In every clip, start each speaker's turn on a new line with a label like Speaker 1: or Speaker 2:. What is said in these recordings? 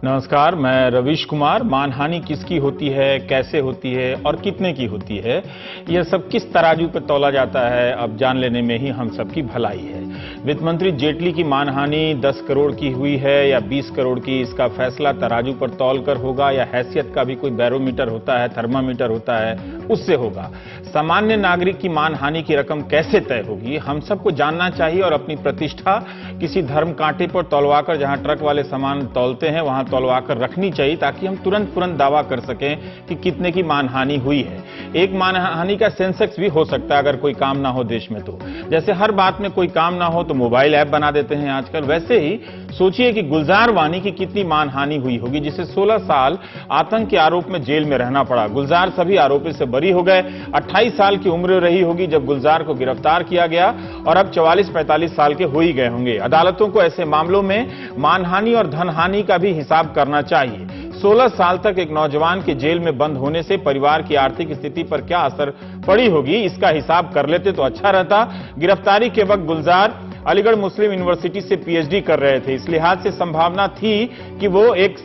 Speaker 1: नमस्कार, मैं रवीश कुमार। मानहानि किसकी होती है, कैसे होती है और कितने की होती है, यह सब किस तराजू पर तौला जाता है, अब जान लेने में ही हम सबकी भलाई है। वित्त मंत्री जेटली की मानहानि 10 करोड़ की हुई है या 20 करोड़ की, इसका फैसला तराजू पर तौल कर होगा या हैसियत का भी कोई बैरोमीटर होता है, थर्मामीटर होता है, उससे होगा। सामान्य नागरिक की मानहानि की रकम कैसे तय होगी, हम सबको जानना चाहिए और अपनी प्रतिष्ठा किसी धर्म कांटे पर तौलवाकर, जहां ट्रक वाले सामान तौलते हैं वहां तौलवाकर रखनी चाहिए, ताकि हम तुरंत दावा कर सकें कि कितने की मानहानि हुई है। एक मानहानि का सेंसेक्स भी हो सकता है अगर कोई काम ना हो देश में। तो जैसे हर बात में कोई काम ना हो तो मोबाइल ऐप बना देते हैं आजकल, वैसे ही सोचिए कि गुलजार वानी की कितनी मानहानि हुई होगी, जिसे 16 साल आतंक के आरोप में जेल में रहना पड़ा। गुलजार सभी आरोपी से बरी हो गए। 28 साल की उम्र रही होगी जब गुलजार को गिरफ्तार किया गया और अब 44-45 साल के हो ही गए होंगे। अदालतों को ऐसे मामलों में मानहानि और धनहानि का भी हिसाब करना चाहिए। 16 साल तक एक नौजवान के जेल में बंद होने से परिवार की आर्थिक स्थिति पर क्या असर पड़ी होगी, इसका हिसाब कर लेते तो अच्छा रहता। गिरफ्तारी के वक्त गुलजार अलीगढ़ मुस्लिम यूनिवर्सिटी से पीएचडी कर रहे थे, इस लिहाज से संभावना थी कि वो एक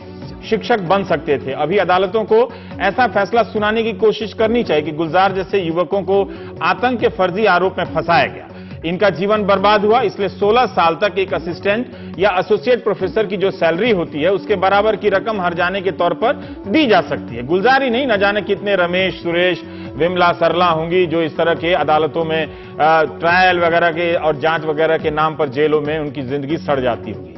Speaker 1: शिक्षक बन सकते थे। अभी अदालतों को ऐसा फैसला सुनाने की कोशिश करनी चाहिए कि गुलजार जैसे युवकों को आतंक के फर्जी आरोप में फंसाया गया, इनका जीवन बर्बाद हुआ, इसलिए 16 साल तक एक असिस्टेंट या एसोसिएट प्रोफेसर की जो सैलरी होती है उसके बराबर की रकम हर जाने के तौर पर दी जा सकती है। गुलजार ही नहीं, न जाने कितने रमेश, सुरेश, विमला, सरला होंगी जो इस तरह के अदालतों में ट्रायल वगैरह के और जांच वगैरह के नाम पर जेलों में उनकी जिंदगी सड़ जाती होगी।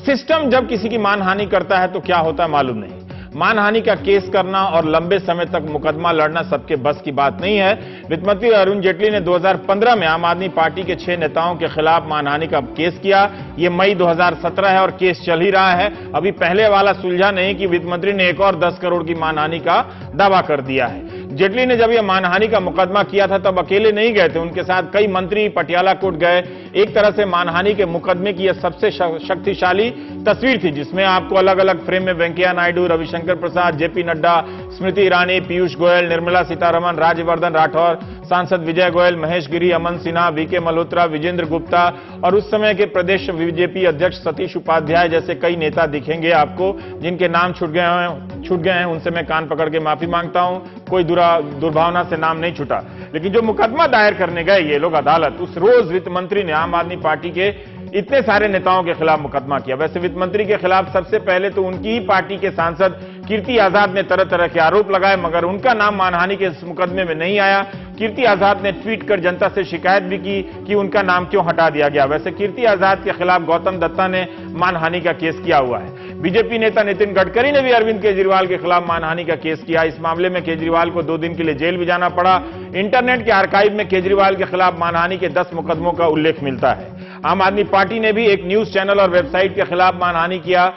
Speaker 1: सिस्टम जब किसी की मानहानि करता है तो क्या होता है मालूम नहीं। मानहानि का केस करना और लंबे समय तक मुकदमा लड़ना सबके बस की बात नहीं है। वित्त मंत्री अरुण जेटली ने 2015 में आम आदमी पार्टी के 6 नेताओं के खिलाफ मानहानि का केस किया। यह मई 2017 है और केस चल ही रहा है। अभी पहले वाला सुलझा नहीं कि वित्त मंत्री ने एक और 10 करोड़ की मानहानि का दावा कर दिया है। जेटली ने जब यह मानहानि का मुकदमा किया था तब अकेले नहीं गए थे, उनके साथ कई मंत्री पटियाला कोर्ट गए। एक तरह से मानहानि के मुकदमे की यह सबसे शक्तिशाली तस्वीर थी, जिसमें आपको अलग अलग फ्रेम में वेंकैया नायडू, रविशंकर प्रसाद, जेपी नड्डा, स्मृति ईरानी, पीयूष गोयल, निर्मला सीतारमण, राज्यवर्धन राठौर, सांसद विजय गोयल, महेश गिरी, अमन सिन्हा, वीके मल्होत्रा, विजेंद्र गुप्ता और उस समय के प्रदेश बीजेपी अध्यक्ष सतीश उपाध्याय जैसे कई नेता दिखेंगे आपको, जिनके नाम छूट गए हैं। उनसे मैं कान पकड़ के माफी मांगता हूं, कोई दुर्भावना से नाम नहीं छूटा। लेकिन जो मुकदमा दायर करने गए ये लोग अदालत, उस रोज वित्त मंत्री ने आम आदमी पार्टी के इतने सारे नेताओं के खिलाफ मुकदमा किया। वैसे वित्त मंत्री के खिलाफ सबसे पहले तो उनकी ही पार्टी के सांसद कीर्ति आजाद ने तरह तरह के आरोप लगाए, मगर उनका नाम मानहानि के इस मुकदमे में नहीं आया। कीर्ति आजाद ने ट्वीट कर जनता से शिकायत भी की कि उनका नाम क्यों हटा दिया गया। वैसे कीर्ति आजाद के खिलाफ गौतम दत्ता ने मानहानि का केस किया हुआ है। बीजेपी नेता नितिन गडकरी ने भी अरविंद केजरीवाल के खिलाफ मानहानि का केस किया। इस मामले में केजरीवाल को 2 दिन के लिए जेल भी जाना पड़ा। इंटरनेट के आर्काइव में केजरीवाल के खिलाफ मानहानि के 10 मुकदमों का उल्लेख मिलता है। आम आदमी पार्टी ने भी एक न्यूज चैनल और वेबसाइट के खिलाफ मानहानि किया।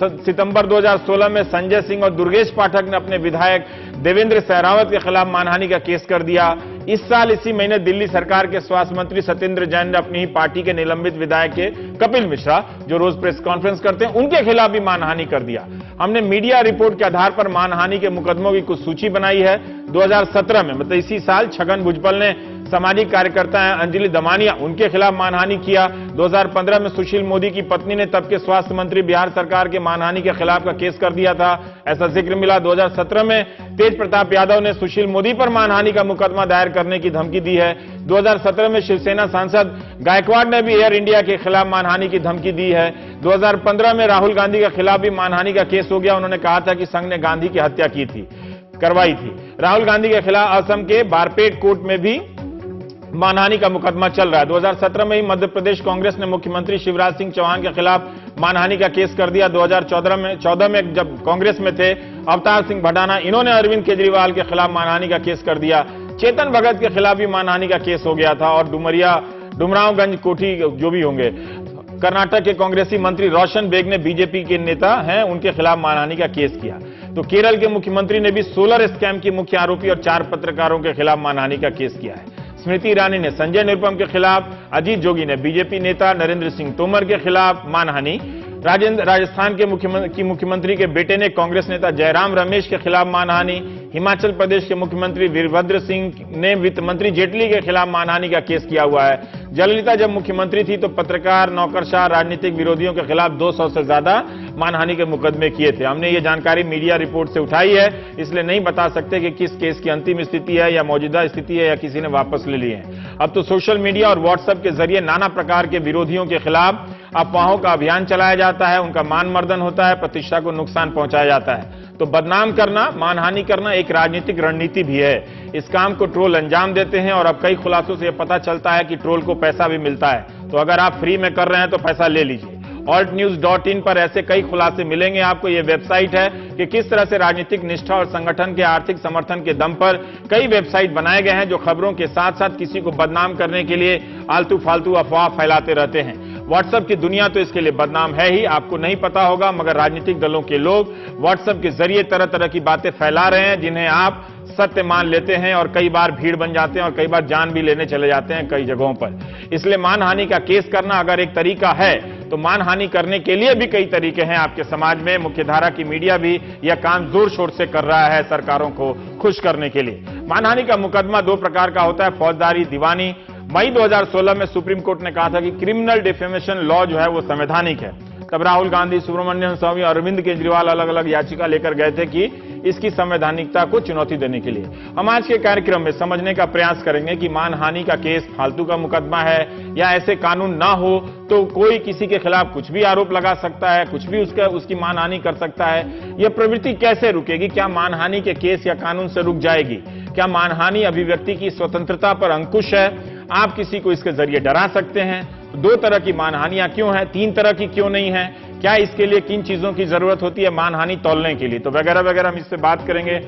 Speaker 1: सितंबर 2016 में संजय सिंह और दुर्गेश पाठक ने अपने विधायक देवेंद्र सहरावत के खिलाफ मानहानि का केस कर दिया। इस साल इसी महीने दिल्ली सरकार के स्वास्थ्य मंत्री सत्येंद्र जैन ने अपनी ही पार्टी के निलंबित विधायक के कपिल मिश्रा, जो रोज प्रेस कॉन्फ्रेंस करते हैं, उनके खिलाफ भी मानहानि कर दिया। हमने मीडिया रिपोर्ट के आधार पर मानहानि के मुकदमों की कुछ सूची बनाई है। 2017 में, मतलब इसी साल, छगन भुजबल ने सामाजिक कार्यकर्ता हैं अंजलि दमानिया, उनके खिलाफ मानहानि किया। 2015 में सुशील मोदी की पत्नी ने तब के स्वास्थ्य मंत्री बिहार सरकार के मानहानि के खिलाफ का केस कर दिया था, ऐसा जिक्र मिला। 2017 में तेज प्रताप यादव ने सुशील मोदी पर मानहानि का मुकदमा दायर करने की धमकी दी है। 2017 में शिवसेना सांसद गायकवाड़ ने भी एयर इंडिया के खिलाफ मानहानि की धमकी दी है। 2015 में राहुल गांधी के खिलाफ भी मानहानि का केस हो गया। उन्होंने कहा था कि संघ ने गांधी की हत्या करवाई थी। राहुल गांधी के खिलाफ असम के बारपेट कोर्ट में भी मानहानि का मुकदमा चल रहा है। 2017 में ही मध्य प्रदेश कांग्रेस ने मुख्यमंत्री शिवराज सिंह चौहान के खिलाफ मानहानि का केस कर दिया। 2014 में जब कांग्रेस में थे अवतार सिंह भडाना, इन्होंने अरविंद केजरीवाल के खिलाफ मानहानि का केस कर दिया। चेतन भगत के खिलाफ भी मानहानि का केस हो गया था और डुमरावगंज कोठी जो भी होंगे। कर्नाटक के कांग्रेसी मंत्री रोशन बेग ने, बीजेपी के नेता हैं, उनके खिलाफ मानहानि का केस किया। तो केरल के मुख्यमंत्री ने भी सोलर स्कैम की मुख्य आरोपी और 4 पत्रकारों के खिलाफ मानहानि का केस किया है। स्मृति ईरानी ने संजय निरुपम के खिलाफ, अजीत जोगी ने बीजेपी नेता नरेंद्र सिंह तोमर के खिलाफ मानहानि, राजस्थान के मुख्यमंत्री के बेटे ने कांग्रेस नेता जयराम रमेश के खिलाफ मानहानि। हिमाचल प्रदेश के मुख्यमंत्री वीरभद्र सिंह ने वित्त मंत्री जेटली के खिलाफ मानहानि का केस किया हुआ है। जयललिता जब मुख्यमंत्री थी तो पत्रकार, नौकरशाह, राजनीतिक विरोधियों के खिलाफ 200 से ज्यादा मानहानि के मुकदमे किए थे। हमने ये जानकारी मीडिया रिपोर्ट से उठाई है, इसलिए नहीं बता सकते कि किस केस की अंतिम स्थिति है या मौजूदा स्थिति है या किसी ने वापस ले लिए हैं। अब तो सोशल मीडिया और व्हाट्सएप के जरिए नाना प्रकार के विरोधियों के खिलाफ अफवाहों का अभियान चलाया जाता है, उनका मानमर्दन होता है, प्रतिष्ठा को नुकसान पहुंचाया जाता है। तो बदनाम करना, मानहानि करना एक राजनीतिक रणनीति भी है। इस काम को ट्रोल अंजाम देते हैं और अब कई खुलासों से यह पता चलता है कि ट्रोल को पैसा भी मिलता है। तो अगर आप फ्री में कर रहे हैं तो पैसा ले लीजिए। altnews.in पर ऐसे कई खुलासे मिलेंगे आपको। यह वेबसाइट है कि किस तरह से राजनीतिक निष्ठा और संगठन के आर्थिक समर्थन के दम पर कई वेबसाइट बनाए गए हैं जो खबरों के साथ साथ किसी को बदनाम करने के लिए आलतू फालतू अफवाह फैलाते रहते हैं। व्हाट्सएप की दुनिया तो इसके लिए बदनाम है ही, आपको नहीं पता होगा, मगर राजनीतिक दलों के लोग व्हाट्सएप के जरिए तरह तरह की बातें फैला रहे हैं जिन्हें आप सत्य मान लेते हैं और कई बार भीड़ बन जाते हैं और कई बार जान भी लेने चले जाते हैं कई जगहों पर। इसलिए मानहानि का केस करना अगर एक तरीका है तो मानहानि करने के लिए भी कई तरीके हैं आपके समाज में। मुख्यधारा की मीडिया भी यह काम जोर शोर से कर रहा है सरकारों को खुश करने के लिए। मानहानि का मुकदमा दो प्रकार का होता है, फौजदारी, दीवानी। मई 2016 में सुप्रीम कोर्ट ने कहा था कि क्रिमिनल डिफेमेशन लॉ जो है वो संवैधानिक है। तब राहुल गांधी, सुब्रमण्यम स्वामी, अरविंद केजरीवाल अलग अलग याचिका लेकर गए थे कि इसकी संवैधानिकता को चुनौती देने के लिए। हम आज के कार्यक्रम में समझने का प्रयास करेंगे कि मानहानि का केस फालतू का मुकदमा है या ऐसे कानून ना हो तो कोई किसी के खिलाफ कुछ भी आरोप लगा सकता है, कुछ भी उसकी मानहानि कर सकता है। यह प्रवृत्ति कैसे रुकेगी? क्या मानहानि के केस या कानून से रुक जाएगी? क्या मानहानि अभिव्यक्ति की स्वतंत्रता पर अंकुश है? आप किसी को इसके जरिए डरा सकते हैं? दो तरह की मानहानियां क्यों है, तीन तरह की क्यों नहीं है? क्या इसके लिए किन चीजों की जरूरत होती है मानहानि तौलने के लिए? तो वगैरह वगैरह हम इससे बात करेंगे।